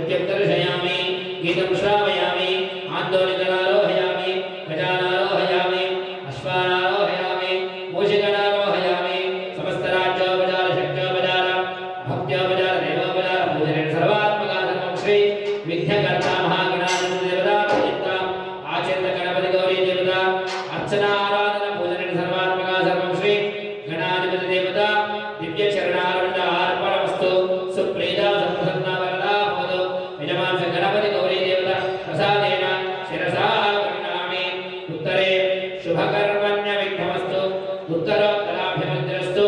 नृत्यं दर्शयामि गीतं श्रावयामि आन्दोलिकनारोहयामि गजानारोहयामि अश्वानारोहयामि मूषिकनारोहयामि समस्तराज्योपचार शक्त्योपचार भक्त्योपचार देवोपचार पूजनेन सर्वात्मका धर्मं श्री विघ्नकर्ता महागणाधिपति देवता प्रयुक्ता आचरण गणपति गौरी देवता अर्चना आराधना पूजनेन सर्वात्मका धर्मं श्री गणाधिपति देवता दिव्य चरणारविंद अर्पणमस्तु सुप्रीता संप्रसन्ना वरदा भवतु यजमान गणपति गौरी देवता प्रसादेन शिरसा गृह्णामि उत्तरे शुभकर्मण्य विघ्नमस्तु उत्तरोत्तराभिवृद्धिरस्तु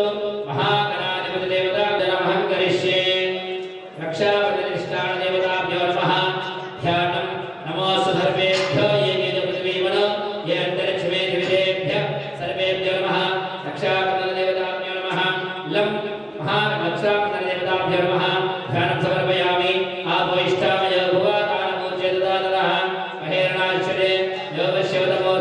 महागणाधिपति देवता नमः करिष्ये रक्षाबलिष्ठान देवताभ्यो नमः ध्यानं नमोऽस्तु सर्वेभ्यो ये ये पृथिवीवनो ये अन्तरिक्षमे दिविदेभ्यः सर्वेभ्यो नमः रक्षाबलिदेवताभ्यो नमः लं महारक्षाबलिदेवताभ्यो नमः ध्यानं समर्पयामि आपो इष्टामय भुवादानमोचे ददातः महेरणाक्षरे योगश्यवतमो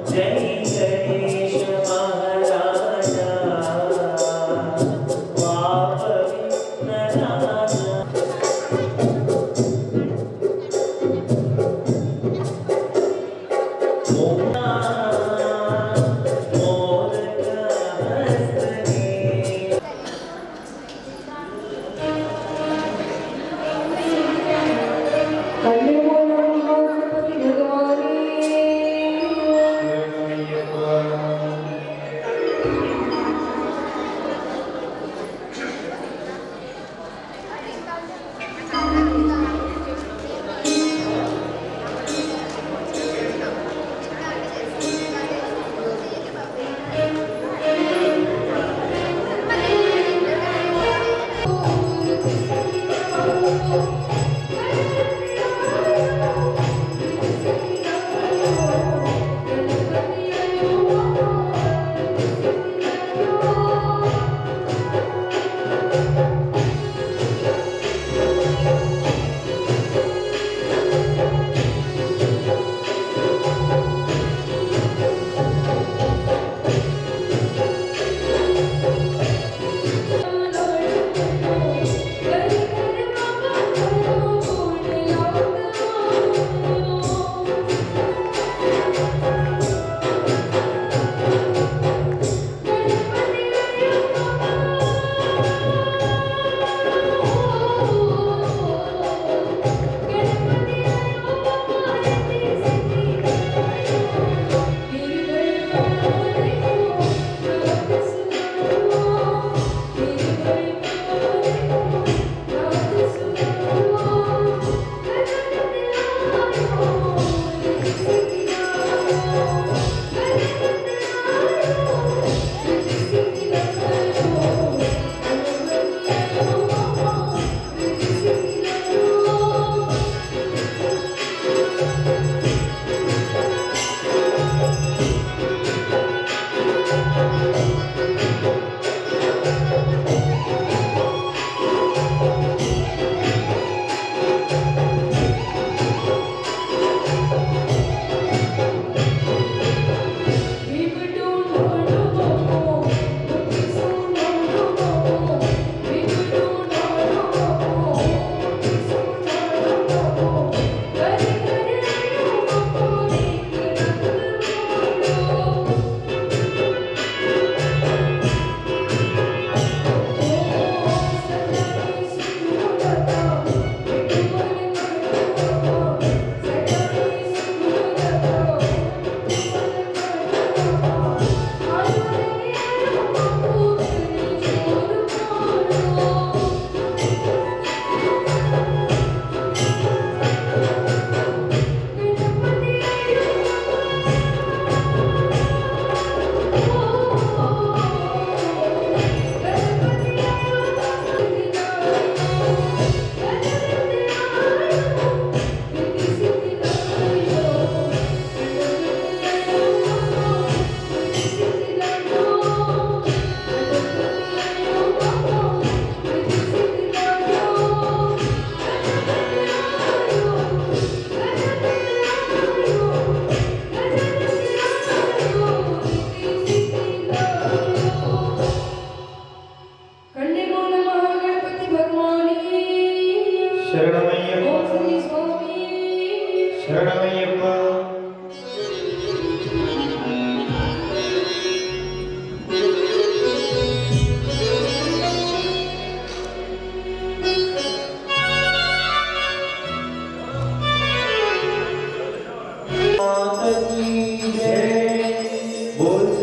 जय गणेश महाराज।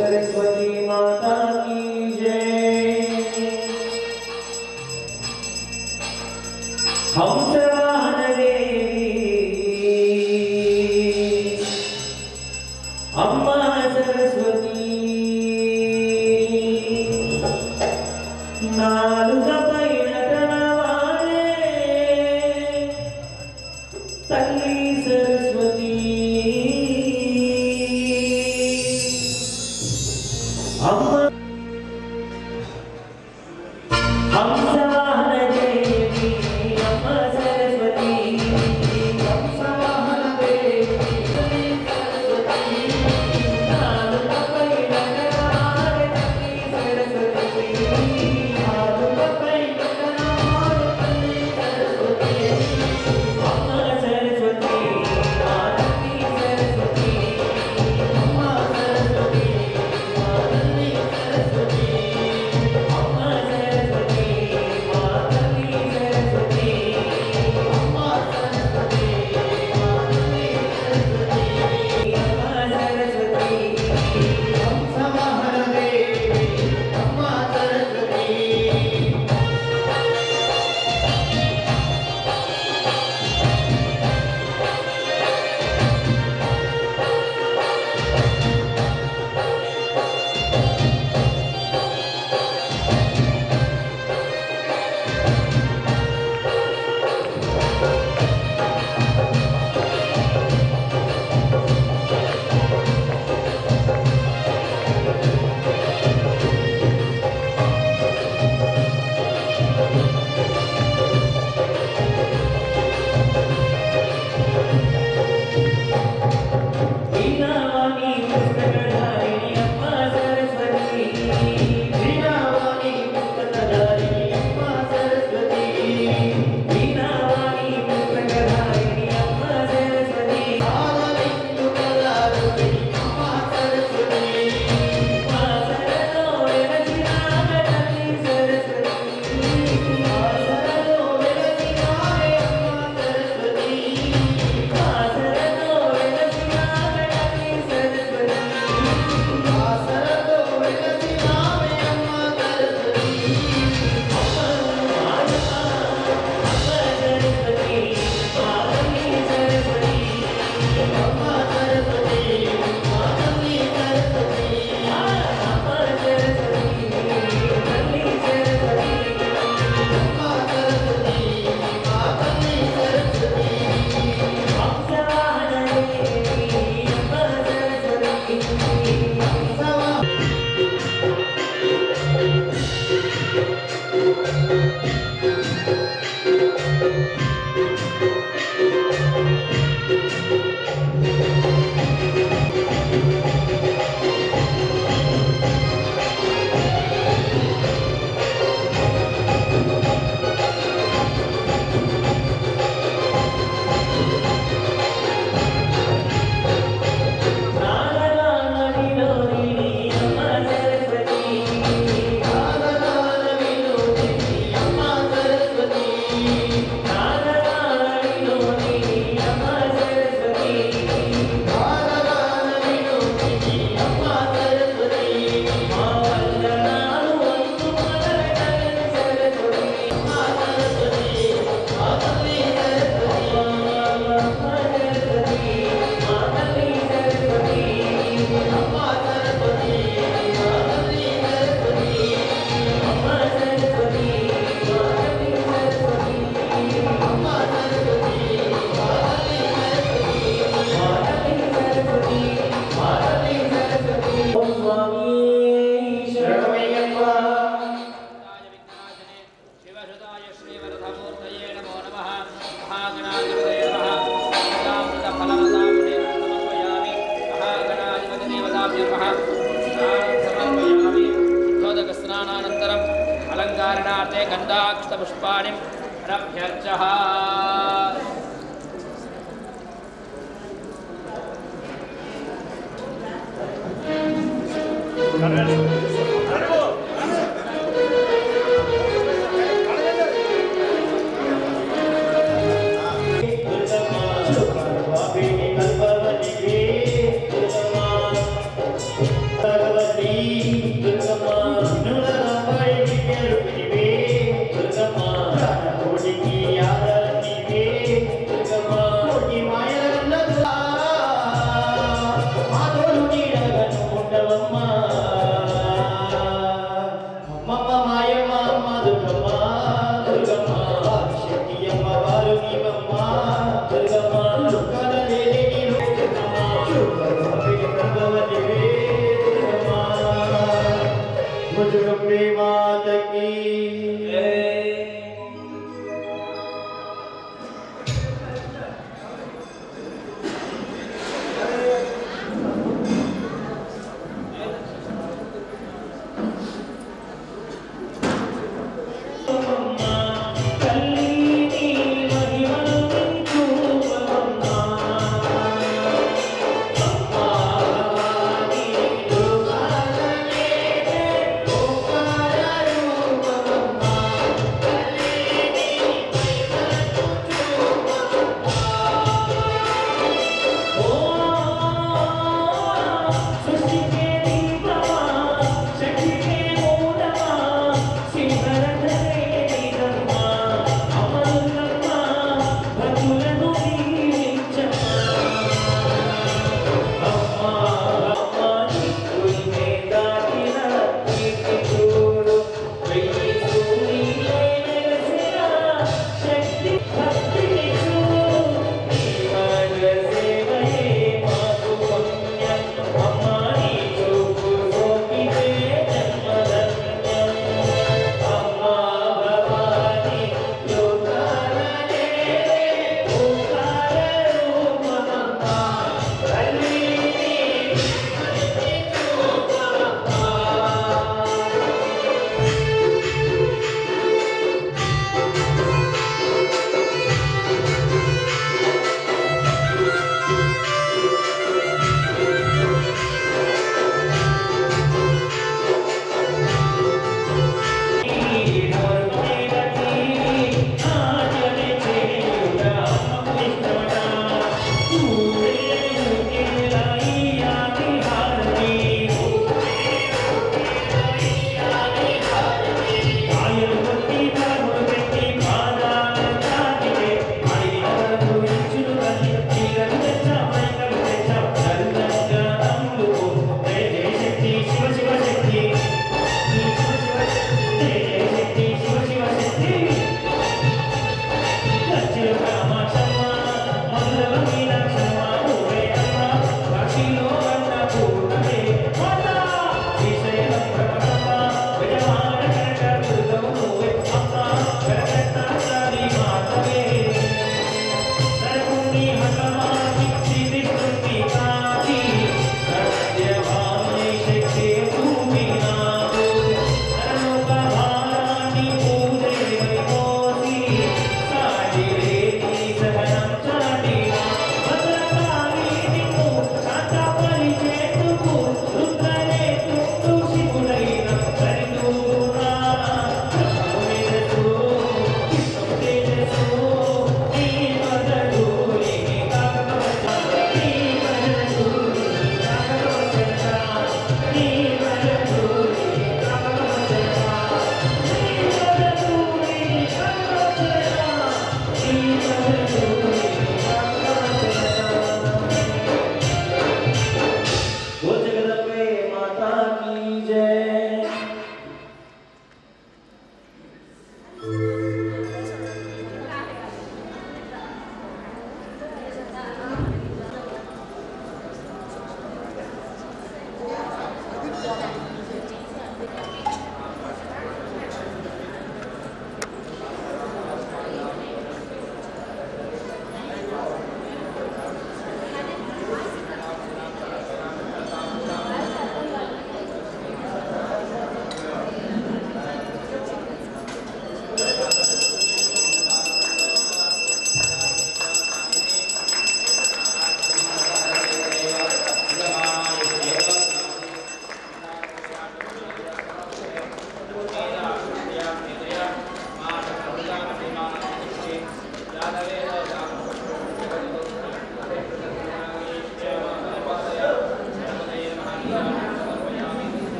सरस्वती माता की जय। हंसवाहन देवी अम्मा सरस्वती नालुगपै नटनवाणे तल्ली सरस्वती अम्मा हंसवाहन देवी अम्मा सरस्वती हंसवाहन देवी सरस्वती नालुगपै नटनवाणे तल्ली सरस्वती नालुगपै नटनवाणे तल्ली सरस्वती अम्मा सरस्वती मातल्ली सरस्वती अम्मा सरस्वती मातल्ली सरस्वती अम्मा सरस्वती मातल्ली सरस्वती अम्मा सरस्वती मातल्ली सरस्वती अम्मा सरस्वती हंसवाहन देवी अम्मा सरस्वती। वीणावाणी पुस्तकधारिणी अम्मा सरस्वती वीणावाणी पुस्तकधारिणी अम्मा सरस्वती वीणावाणी पुस्तकधारिणी अम्मा सरस्वती आनंद कलारूपिणी अम्मा सरस्वती वासरलो वेलचिनाग तल्ली सरस्वती वासरलो वेलचिनाग अम्मा सरस्वती वासरलो वेलचिनाग तल्ली सरस्वती वासरलो वेलचिनाग अम्मा सरस्वती अम्मा सरस्वती मातल्ली सरस्वती अम्मा सरस्वती मातल्ली सरस्वती अम्मा सरस्वती तल्ली सरस्वती अम्मा सरस्वती मातल्ली सरस्वती हंसवाहन देवी अम्मा सरस्वती हंसवाहन नारदानविनोदिनी अम्मा सरस्वती नारदानविनोदिनी अम्मा सरस्वती नारदानविनोदिनी अम्मा सरस्वती नारदानविनोदिनी अम्मा सरस्वती మా వందనాలు అందుకొనగలగని सरस्वती अम्मा सरस्वती मातल्ली सरस्वती अम्मा सरस्वती मातल्ली सरस्वती अम्मा सरस्वती मातल्ली सरस्वती अम्मा सरस्वती मातल्ली सरस्वती अम्मा सरस्वती मातल्ली सरस्वती मातल्ली सरस्वती ओम स्वामी शरणमయ్యప్ప शिवसुताय श्रीवरदमूर्तये नमो नमः महागणाधिपतये नमः फलमतामुने समर्पयामि महागणाधिपतिदेवताभ्यो नमः समर्पयामि शुद्धोदकस्नानानन्तरम् अलङ्कारणार्थे गन्धाक्षतपुष्पाणि रभ्यर्चः भगवती జగదంబే మాతకి ఓంకార రూపమమ్మా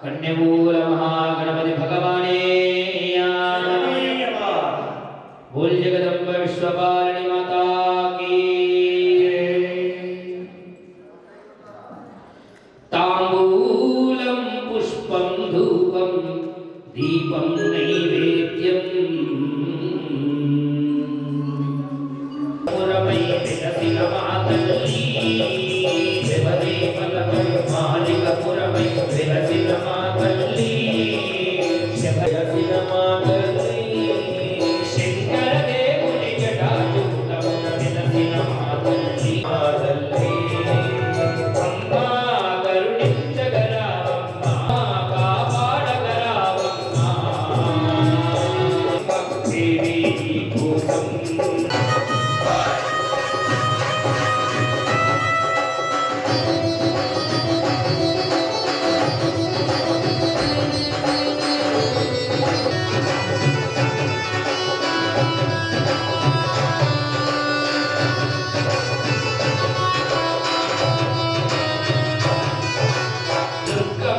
కన్యమూల మహాగణపతి భగవానే బోల్ జగదంబ విశ్వపాలిని మాతా కీ తాంబూలం పుష్పం ధూపం దీపం నైవేద్యం పురమై విలసిన మాతల్లి శివదే పలకై మాలిక పురమై విలసిన మాతల్లి శివసిన మాతల్లి శంకర దేవుని జటాజూటమున విలసిన మాతల్లి మాతల్లి అమ్మా కరుణించగరావమ్మా కాపాడగరావమ్మా దేవి కోసం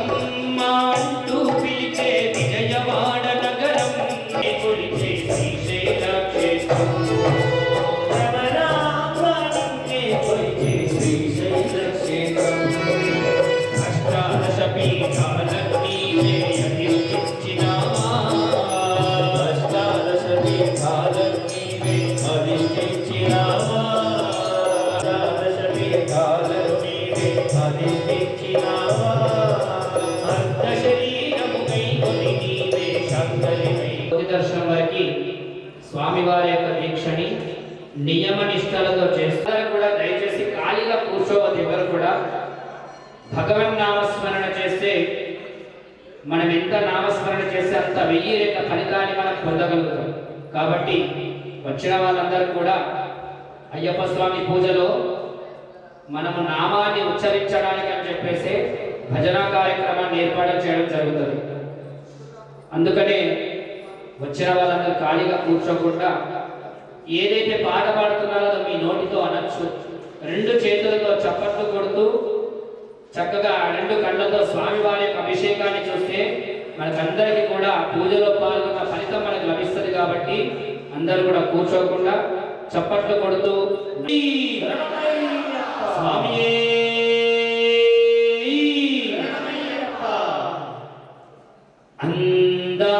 దుర్గమ్మంటూ పిలిచే విజయవాడ నగరం కొలిచే శ్రీశైల క్షేత్రం రమణాపురాన్నే కొలిచే శ్రీశైల క్షేత్రం అష్టాదశ పీఠాలన్నీవే అధిష్ఠించినావా అష్టాదశ పీఠాలన్నీవే అధిష్ఠించినావా అష్టాదశ పీఠాలన్నీవే అధిష్ఠించినావా దర్శనం వారికి స్వామివారి యొక్క దీక్షని నియమ నిష్టలతో చేస్తారు కూడా. దయచేసి ఖాళీగా కూర్చోవద్దు. ఎవరు కూడా భగవన్ నామస్మరణ చేస్తే మనం ఎంత నామస్మరణ చేస్తే అంత 1000 రెట్ల ఫలితాన్ని మనం పొందగలుగుతాం. కాబట్టి వచ్చిన వాళ్ళందరూ కూడా అయ్యప్ప స్వామి పూజలో మనము నామాన్ని ఉచ్చరించడానికి అని చెప్పేసి భజన కార్యక్రమాన్ని ఏర్పాటు చేయడం జరుగుతుంది. అందుకనే వచ్చిన వాళ్ళందరూ ఖాళీగా కూర్చోకుండా ఏదైతే పాట పాడుతున్నారో మీ నోటితో అనొచ్చు. 2 చేతులతో చప్పట్లు కొడుతూ చక్కగా 2 కళ్ళతో స్వామివారి యొక్క అభిషేకాన్ని చూస్తే మనకందరికీ కూడా పూజలో పాల్గొన్న ఫలితం మనకు లభిస్తుంది. కాబట్టి అందరూ కూడా కూర్చోకుండా చప్పట్లు కొడుతూ స్వామియే అందా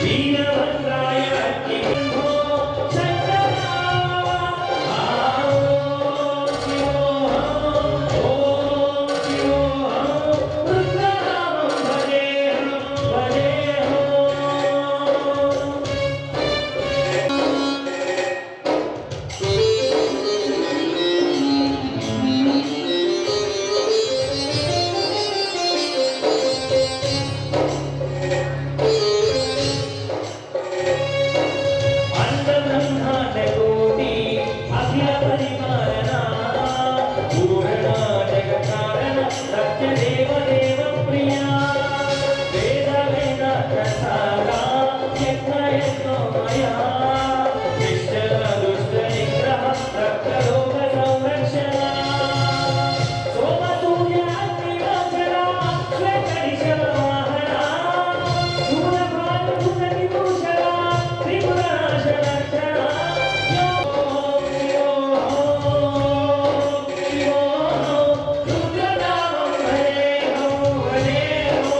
వీరభద్రాయ అగ్నిగో శంకరా ఓం శివోహం ఓం శివోహం రుద్రనామం భజేహం భజేహం. అండబ్రహ్మాండకోటి అఖిల పరిపాలన పూర్ణ జగత్కారణ సత్యదేవ దేవ ప్రియా వేద వేదాంత సారా యజ్ఞయజ్ఞోమయా నిశ్చల దుష్ట నిగ్రహ రక్తలోక సంరక్షణ సోమ సూర్య అగ్నిరోచన శ్వేతనిశల వాహన శూలభాను సునని భూషణ త్రిపురనాశన రుద్రనామం భజేహం భజేహం.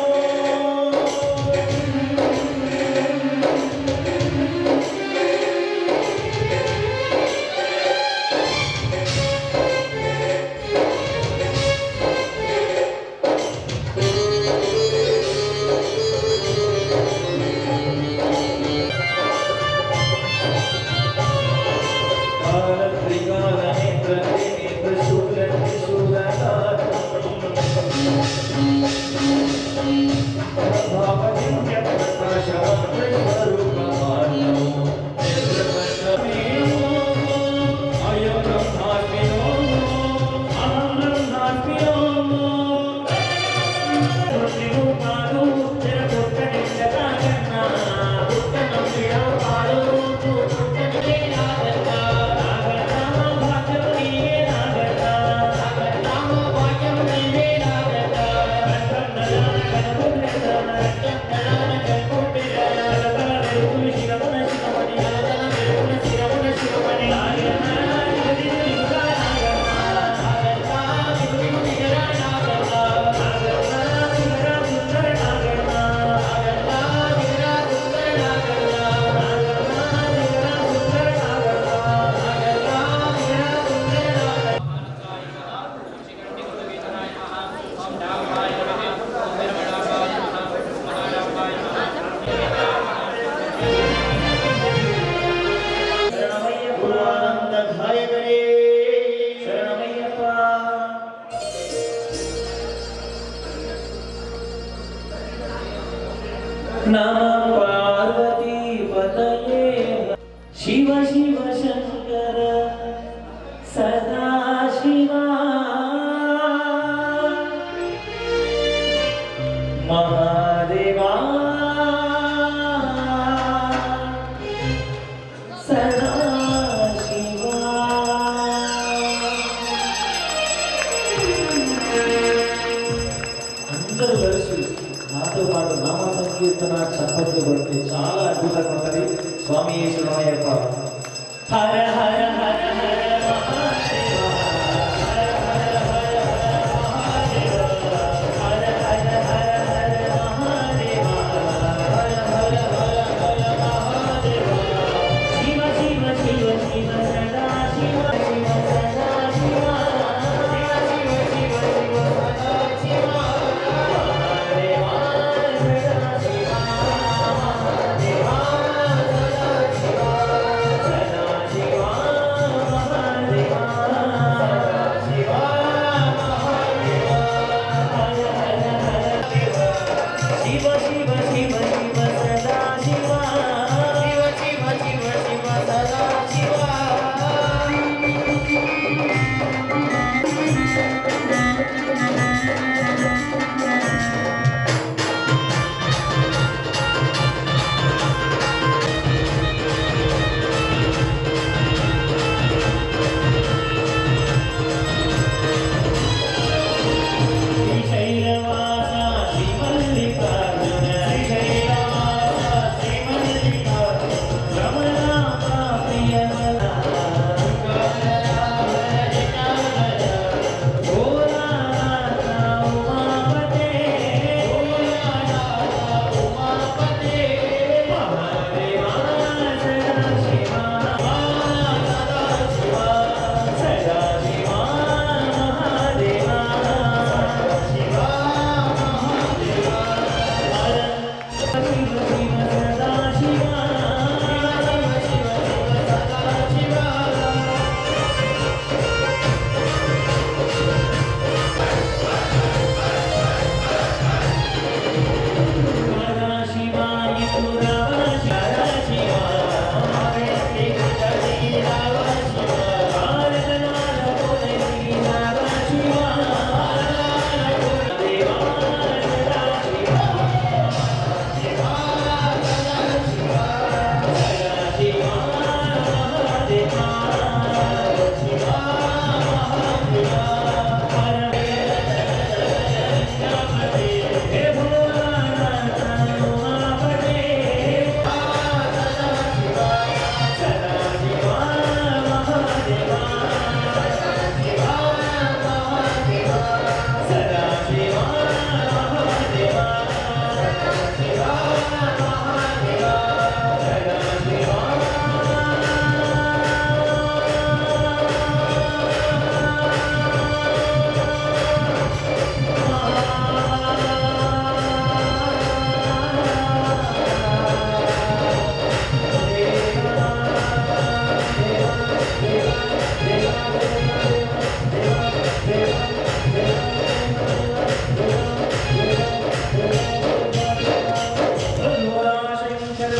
పురానందధాయకరే శరణమయ్యప్ప. నమ పార్వతీ పతయే శివ శివ శంకర సదా శివా మహాదేవా సదా శివా. అందరూ కలిసి నాతో పాటు నామ సంకీర్తన చప్పట్లు కొడితే చాలా అద్భుతంగా ఉంటుంది. స్వామి శరణమయ్యప్ప. హర హర హర హర మహాదేవ హర హర హర హర మహాదేవ హర హర హర హర మహాదేవ హర హర హర హర మహాదేవ. శివ శివ శివ శివ సదా శివ శివ సదా శివ శివ శివ శివ శివ సదా శివ మహాదేవ సదా శివ మహాదేవ సదా శివ సదా శివ మహాదేవ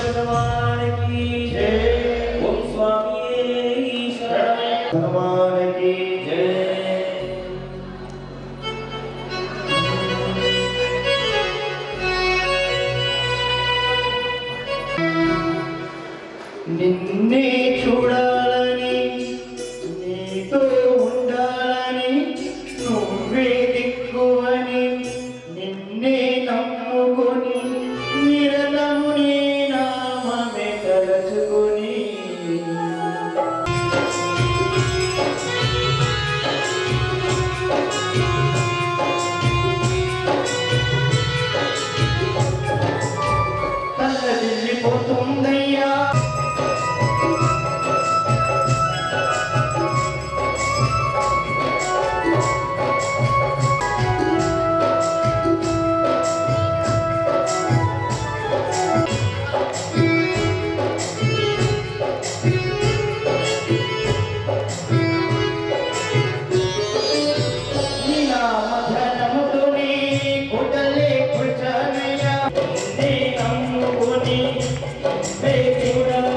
भगवान की నిన్నే చూడాలని నీతో ఉండాలని నువ్వే దిక్కువని నిన్నే నమ్ముకొని నిరతము నీ నామమే తలచుకొని తల్లడిల్లిపోతుందయ్యా చూడాలి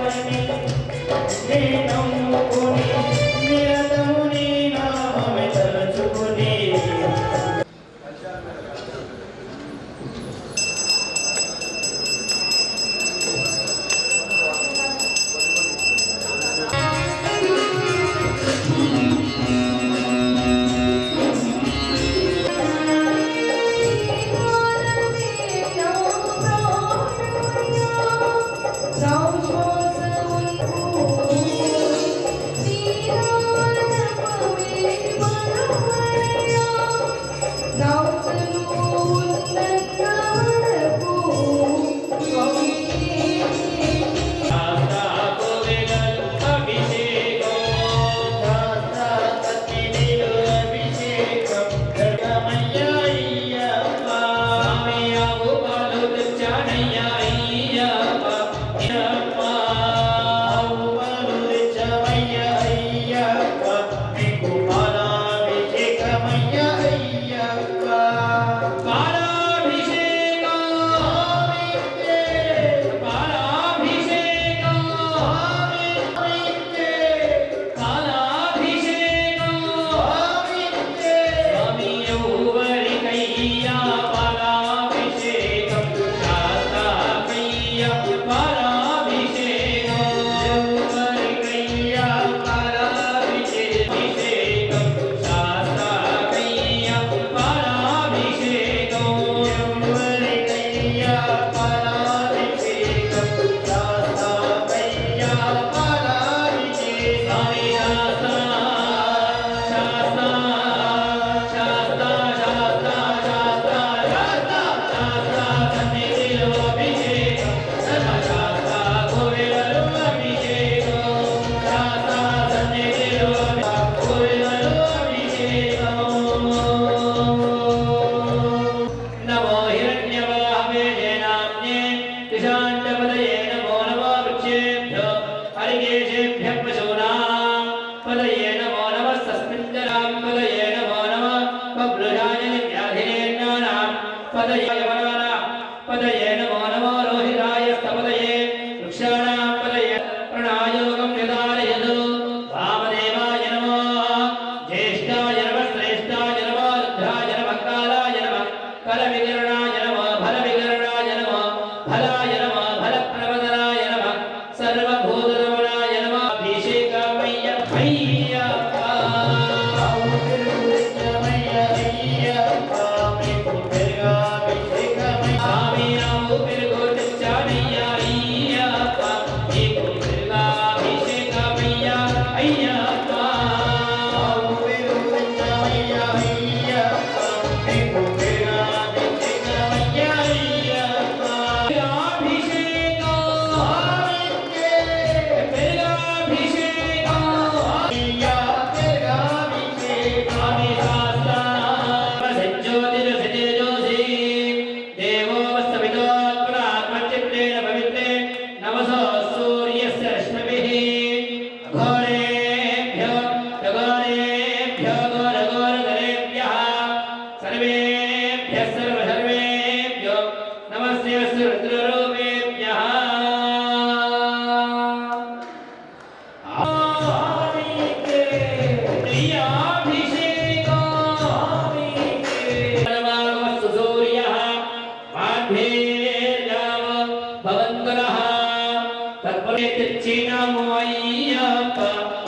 తెచ్చినాము అయ్యప్ప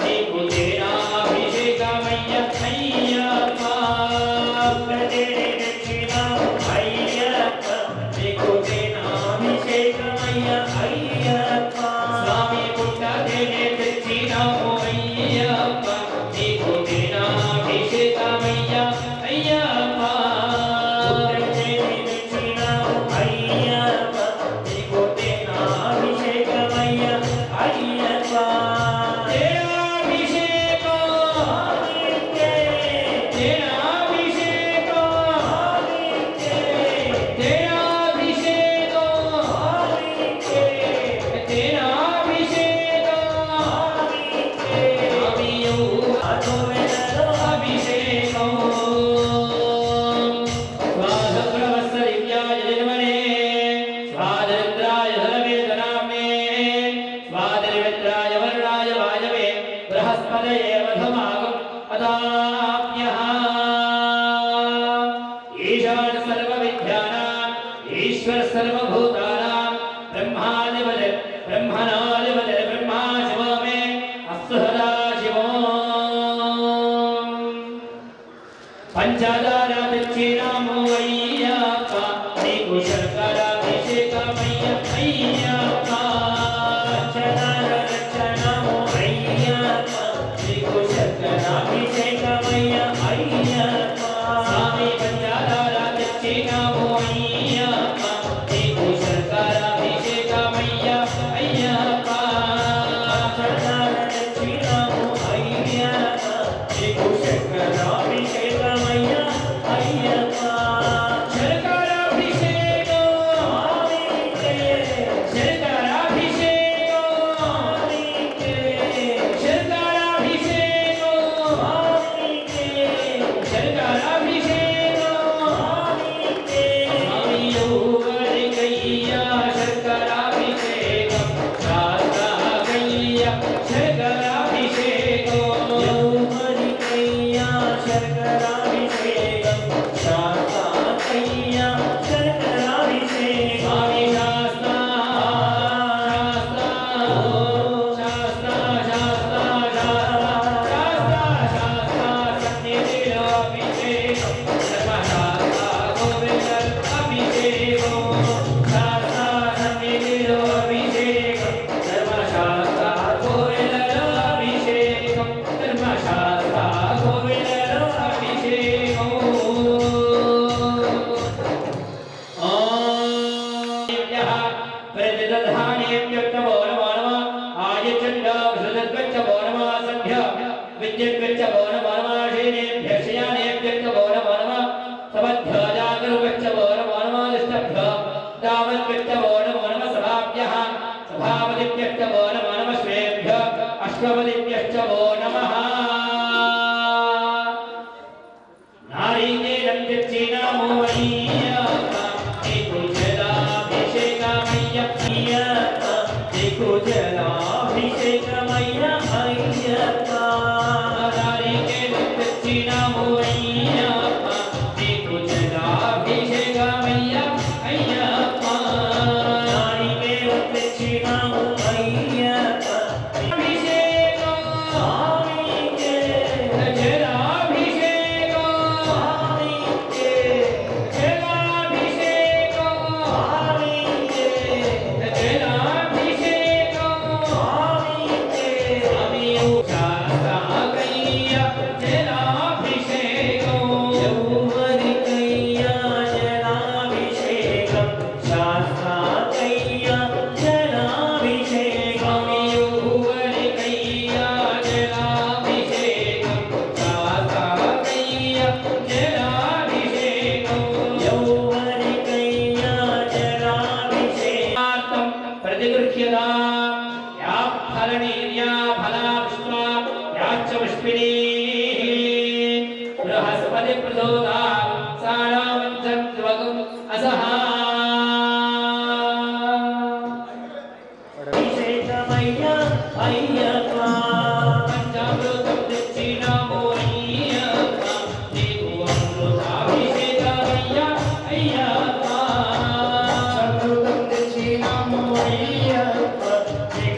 నీకు తేనాభిషేకమయ్య అయ్యప్ప తెచ్చినాము అయ్యప్ప నీకు తేనాభిషేకమయ్య అయ్యప్ప స్వామి పుట్ట తేనె తెచ్చినాము అయ్యప్ప నీకు తేనాభిషేకమయ్య అయ్యప్ప తెచ్చినాము అయ్యప్ప నీకు తేనాభిషేకమయ్య అయ్యప్ప ईश्वर सर्वभूतानां ब्रह्मादिपदे ब्रह्मणादिपदे ब्रह्मा शिवो मे अस्तु सदा शिवो पंचदारा दक्षिणामो अय्यप्प नीकु शर्कराभिषेकमय्य अय्यप्प पंचदारा दक्षिणामो अय्यप्प नीकु शर्कराभिषेकमय्य अय्यप्प स्वामी पंचदारा दक्षिणामो अय्यप्प नीकु शर्कराभिषेकमय्य अय्यप्प पंचदारा दक्षिणामो अय्यप्प नीकु शर्कराभिषेकमय्य अय्यप्प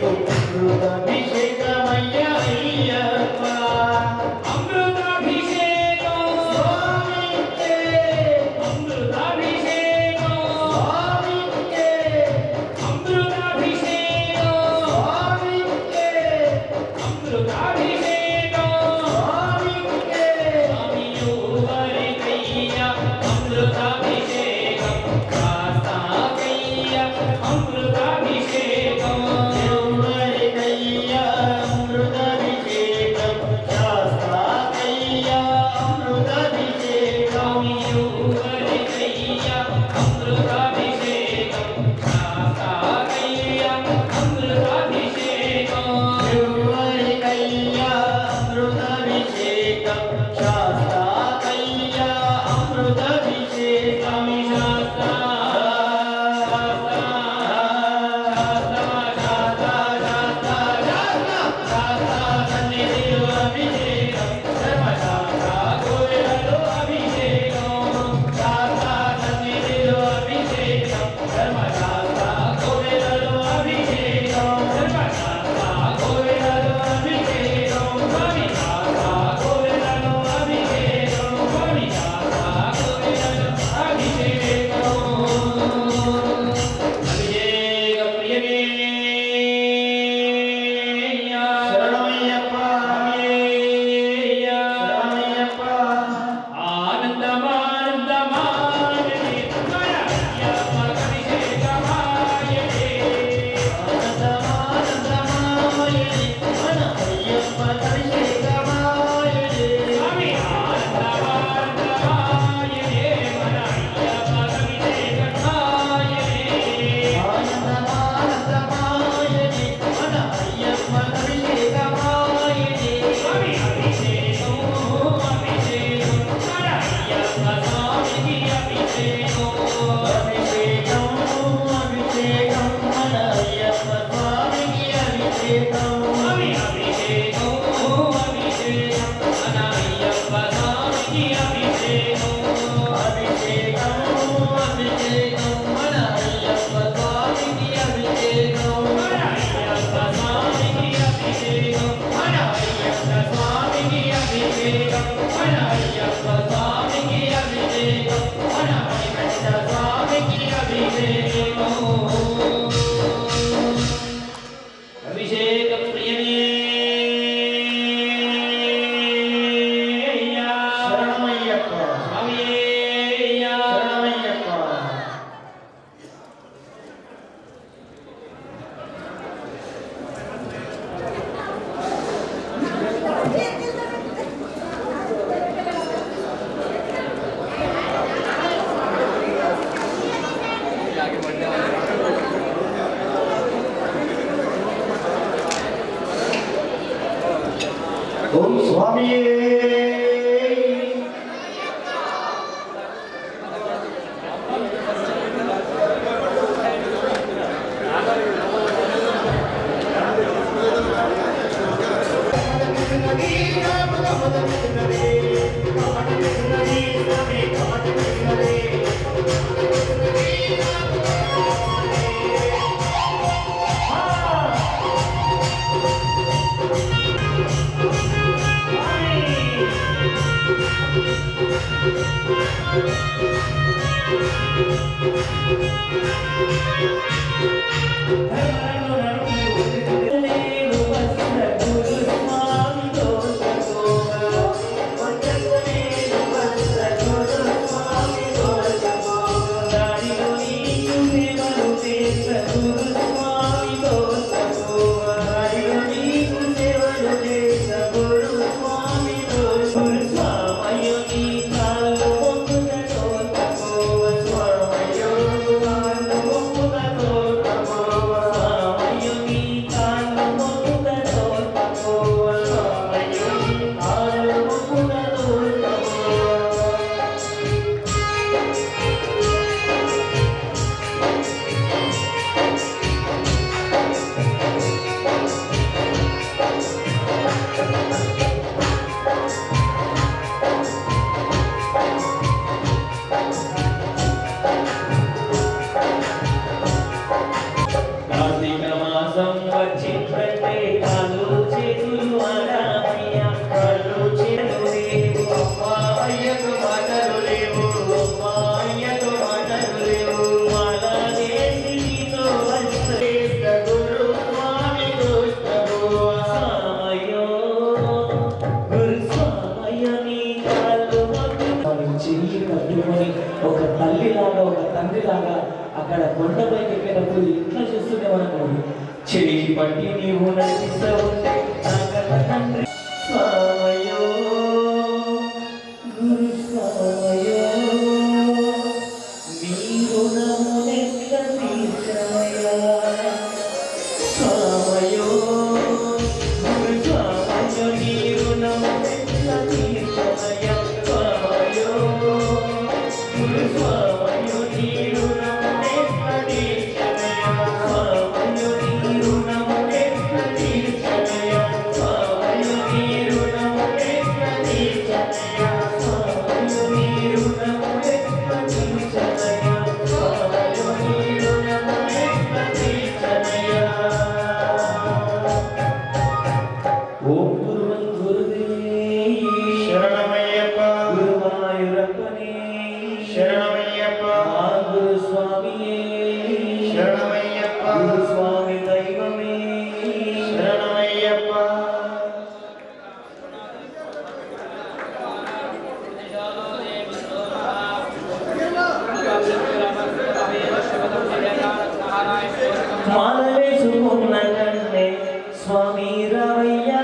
Thank you. ఓం స్వామియే ఒక తల్లిలాగా ఒక తండ్రిలాగా అక్కడ కొండపైకి ఎక్కినప్పుడు ఇట్లా చూస్తూనే మనకు చెయ్యి పట్టి నీవు నడిపిస్తూ ఉంటే నాకన్నా తండ్రి స్వామయో గురు స్వామయో నీ రుణమునెట్ల తీర్చమయ్యా స్వామయో గురు స్వామయో నీ రుణమునెట్ల తీర్చమయ్యా స్వామయో గురు స్వామయో నీ రుణమునెట్ల తీర్చమయ్యా స్వామయో నీ రుణమునెట్ల తీర్చమయ్యా స్వామయో నీ రుణమునెట్ల తీర్చమయ్యా స్వామయో నీ రుణమునెట్ల తీర్చమయ్యా స్వామయో నీ రుణమునెట్ల తీర్చమయ్యా ఓం గురువన్ గురుదే శరణమయ్యప్ప గురువాయూరప్పనే శరణమయ్యప్ప ఆ గురు స్వామియే శరణమయ్యప్ప గురు స్వామి దైవమే శరణమయ్యప్ప మాల వేసుకున్న కన్నే స్వామి రావయ్యా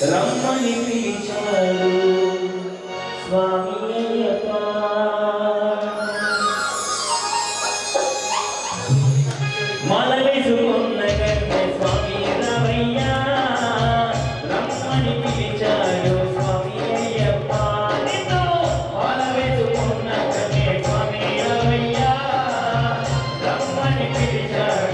రమ్మని పిలిచాడు స్వామి అయ్యప్ప మాల వేసుకున్న కన్నే స్వామి రావయ్యా రమ్మని పిలిచాడు స్వామి అయ్యప్ప నిన్ను మాల వేసుకున్న కన్నే స్వామి రావయ్యా రమ్మని పిలిచాడు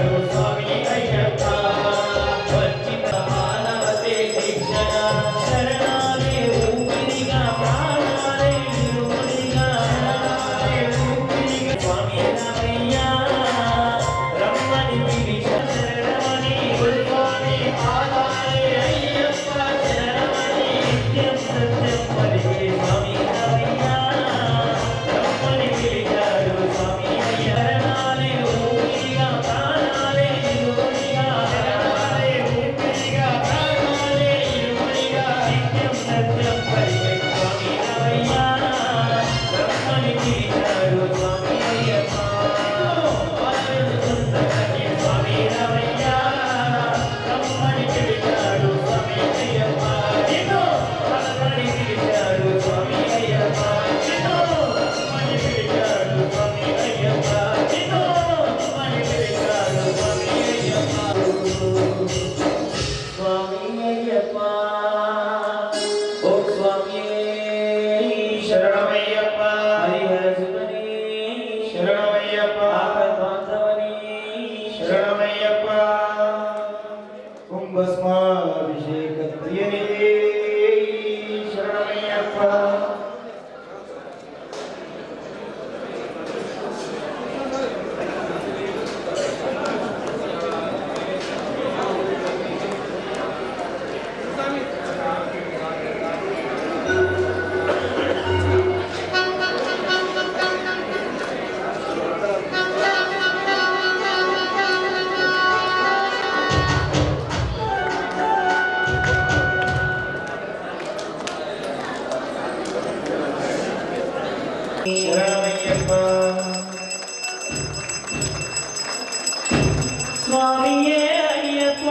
స్వామియే అయ్యప్ప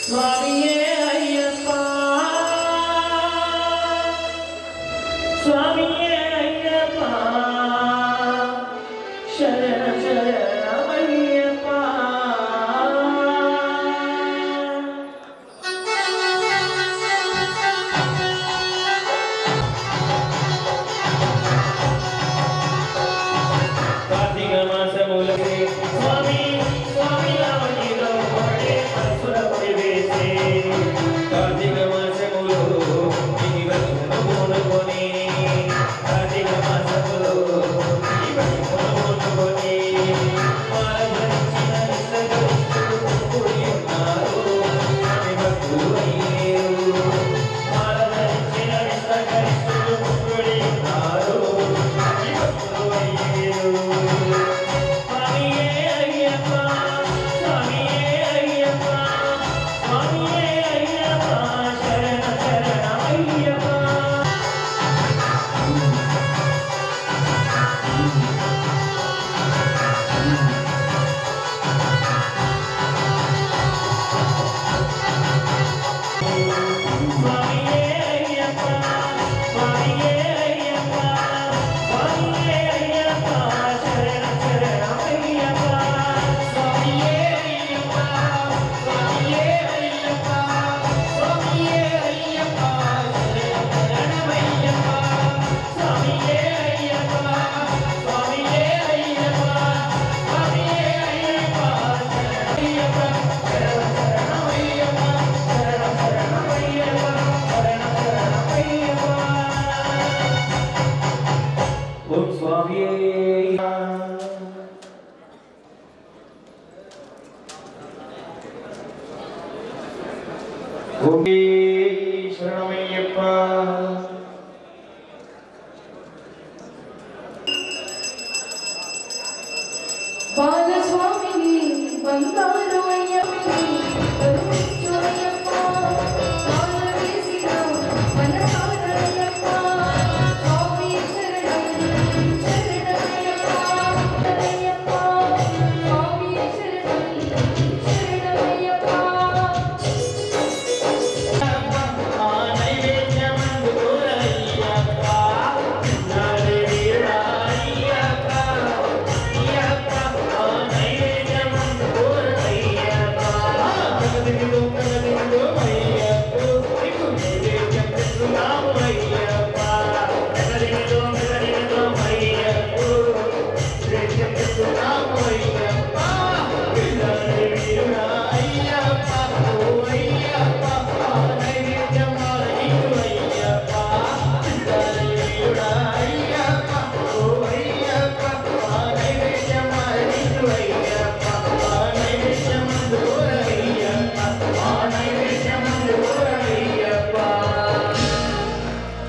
స్వామియే అయ్యప్ప స్వామియే అయ్యప్ప శరణ శరణమయ్యప్ప కార్తీక మాసములకే స్వామి స్వామి రామయ్యలో పడే పరశురముడి వేసే కార్తీక మాసములో ఈ వ్రతమును పూనుకొని కార్తీక మాసములో ఈ వ్రతమును పూనుకొని మాలధరించిన నిష్టగరిష్ఠులు కూడి ఉన్నారు అని భక్తులు అయ్యేరు మాలధరించిన నిష్టగరిష్ఠులు కూడి ఉన్నారు అని భక్తులు అయ్యేరు స్వామియే అయ్యప్ప స్వామియే అయ్యప్ప స్వామియే అయ్యప్ప శరణ శరణమయ్యప్ప స్వామియే అయ్యప్ప స్వామియే అయ్యప్ప స్వామియే అయ్యప్ప శరణ శరణమయ్యప్ప స్వామియే అయ్యప్ప స్వామియే అయ్యప్ప స్వామియే అయ్యప్ప శరణమయ్యప్ప స్వామియే అయ్యప్ప స్వామియే అయ్యప్ప స్వామియే అయ్యప్ప శరణమయ్యప్ప ఓం స్వామియే ఓం శరణమయ్యప్ప బాలస్వామిని బంగారు అయ్యప్పని కరుణించు అయ్యప్ప కాల వేసిన మనసారయ్యప్ప స్వామి శరణం శరణమయ్యప్ప శరణమయ్యప్ప స్వామి శరణం శరణమయ్యప్ప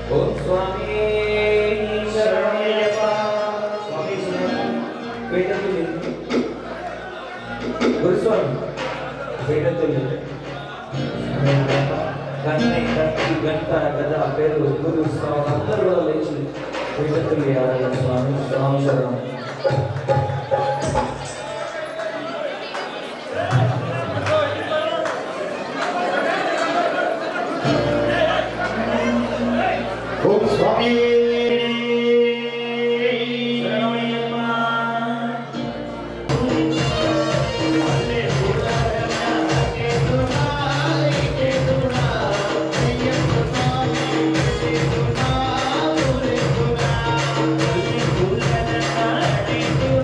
ఓం స్వామి శరణమయ్యప్ప స్వామి శరణం వేదతుల్య గురుస్వామి వేదతుల్య గంట గంట గద పేరు గురు స్వామి అందరూ కూడా లేచి వేదతుల్య స్వామి స్వామి శరణం ఓం స్వామి శరణమయ్యప్ప శరణమయ్యప్ప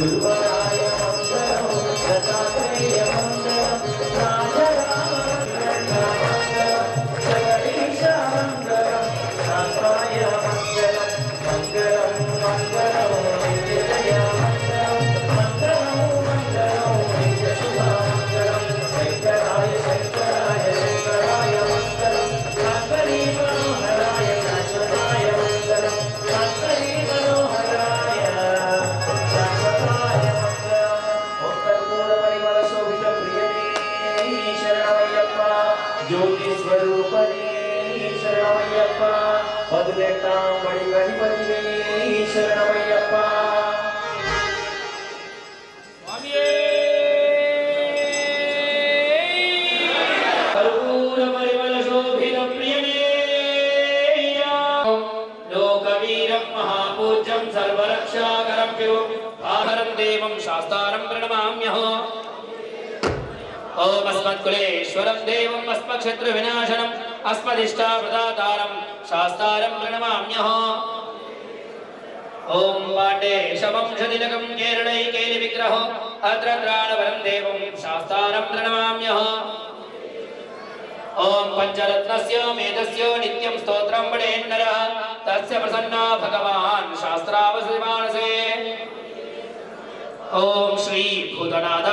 గురువరాయ మంగళం దత్తాత్రేయ మంగళం రాజరామ మంగళం జగదీశ మంగళం శాస్త్రాయ మంగళం మంగళం మంగళం నిత్యజయ మంగళం మంగళం మంగళం నిత్యశుభ మంగళం శంకరాయ శంకరాయ శంకరాయ మంగళం శాంకరీ మనోహరాయ శాశ్వతాయ మంగళం శాంకరీ మనోహరాయ శాశ్వతాయ మంగళం ఉత్తరపూర్వ పరిమళ శోభిత ప్రియనే శరణమయ్యప్ప జ్యోతి స్వరూపనే శరణమయ్యప్ప పదునెట్టాంబడి గణపతినే శరణమయ్యప్ప కర్పూర పరిమళ శోభిత ప్రియనే లోకవీరం మహాపూజ్యం సర్వరక్షాకరం ఆహరం దేవం శాస్త్రం ప్రణమామ్యహం ఓం అస్మత్కులేశ్వరం దేవం అస్మక్షత్రు వినాశనం అస్మదిష్టాప్రదాతారం శాస్త్రం ప్రణమామ్యహం ఓం పాండేశవంశతిలకం కేరళైకేలి విగ్రహో అత్రత్రాణవరం దేవం శాస్త్రం ప్రణమామ్యహం ఓం పంచరత్నస్య మేధస్య నిత్యం స్తోత్రం పఠేన్నరః తస్య ప్రసన్నో భగవాన్ శాస్త్రావసిమానసే ఓం శ్రీ భూతనాథ